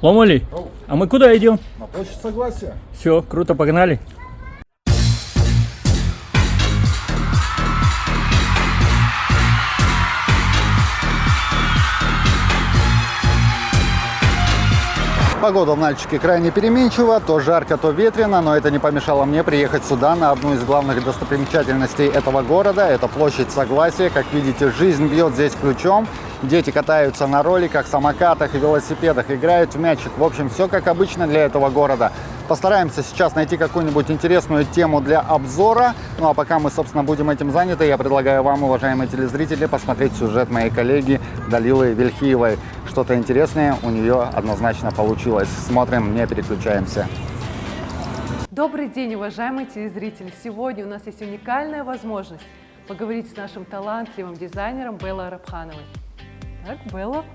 Ломали, а мы куда идем? На площадь Согласия. Все, круто, погнали. Погода в Нальчике крайне переменчива, то жарко, то ветрено, но это не помешало мне приехать сюда на одну из главных достопримечательностей этого города. Это площадь Согласия. Как видите, жизнь бьет здесь ключом. Дети катаются на роликах, самокатах и велосипедах, играют в мячик. В общем, все как обычно для этого города. Постараемся сейчас найти какую-нибудь интересную тему для обзора. Ну а пока мы, собственно, будем этим заняты, я предлагаю вам, уважаемые телезрители, посмотреть сюжет моей коллеги Далилы Вельхиевой. Что-то интересное у нее однозначно получилось. Смотрим, не переключаемся. Добрый день, уважаемые телезрители! Сегодня у нас есть уникальная возможность поговорить с нашим талантливым дизайнером Беллой Арабхановой. Так, Белла,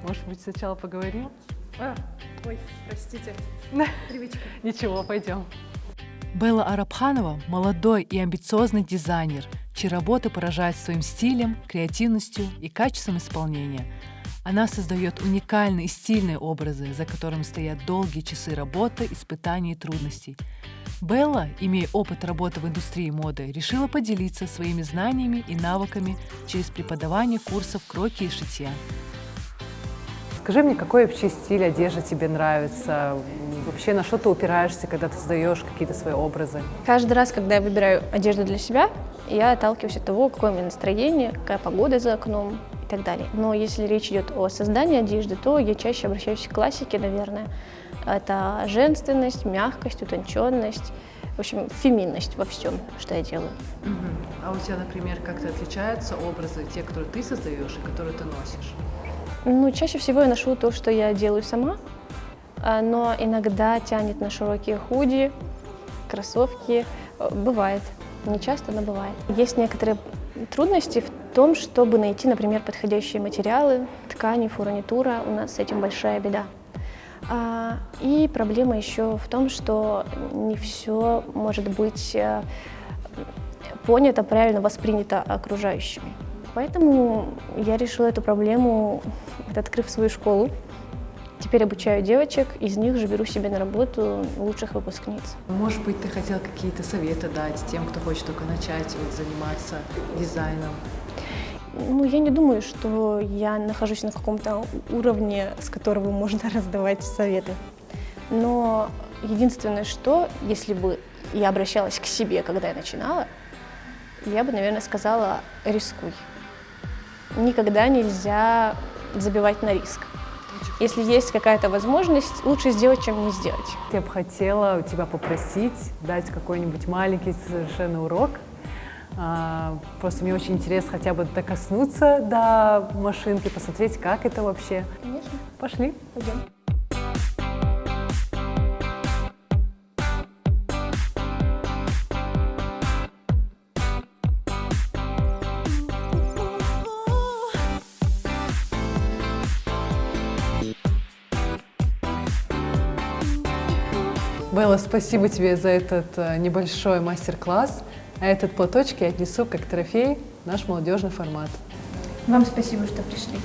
может быть, сначала поговорим? Ой, простите, привычка. Ничего, пойдем. Белла Арабханова – молодой и амбициозный дизайнер, чьи работы поражают своим стилем, креативностью и качеством исполнения. Она создает уникальные и стильные образы, за которыми стоят долгие часы работы, испытаний и трудностей. Белла, имея опыт работы в индустрии моды, решила поделиться своими знаниями и навыками через преподавание курсов кроки и шитья. Скажи мне, какой вообще стиль одежды тебе нравится? Вообще, на что ты упираешься, когда ты создаешь какие-то свои образы? Каждый раз, когда я выбираю одежду для себя, я отталкиваюсь от того, какое у меня настроение, какая погода за окном и так далее. Но если речь идет о создании одежды, то я чаще обращаюсь к классике, наверное. Это женственность, мягкость, утонченность, в общем, феминность во всем, что я делаю. А у тебя, например, как-то отличаются образы, те, которые ты создаешь и которые ты носишь? Ну, чаще всего я ношу то, что я делаю сама, но иногда тянет на широкие худи, кроссовки. Бывает. Не часто, но бывает. Есть некоторые трудности в том, чтобы найти, например, подходящие материалы, ткани, фурнитура. У нас с этим большая беда. И проблема еще в том, что не все может быть понято, правильно воспринято окружающими. Поэтому я решила эту проблему, открыв свою школу. Теперь обучаю девочек, из них же беру себе на работу лучших выпускниц. Может быть, ты хотел какие-то советы дать тем, кто хочет только начать заниматься дизайном? Ну, я не думаю, что я нахожусь на каком-то уровне, с которого можно раздавать советы. Но единственное, что, если бы я обращалась к себе, когда я начинала, я бы, наверное, сказала: рискуй. Никогда нельзя забивать на риск. Если есть какая-то возможность, лучше сделать, чем не сделать. Я бы хотела у тебя попросить дать какой-нибудь маленький совершенно урок. Просто мне очень интересно хотя бы докоснуться до машинки, посмотреть, как это вообще. Конечно. Пошли. Пойдем. Белла, спасибо тебе за этот небольшой мастер-класс. А этот платочек я отнесу как трофей в наш молодежный формат. Вам спасибо, что пришли.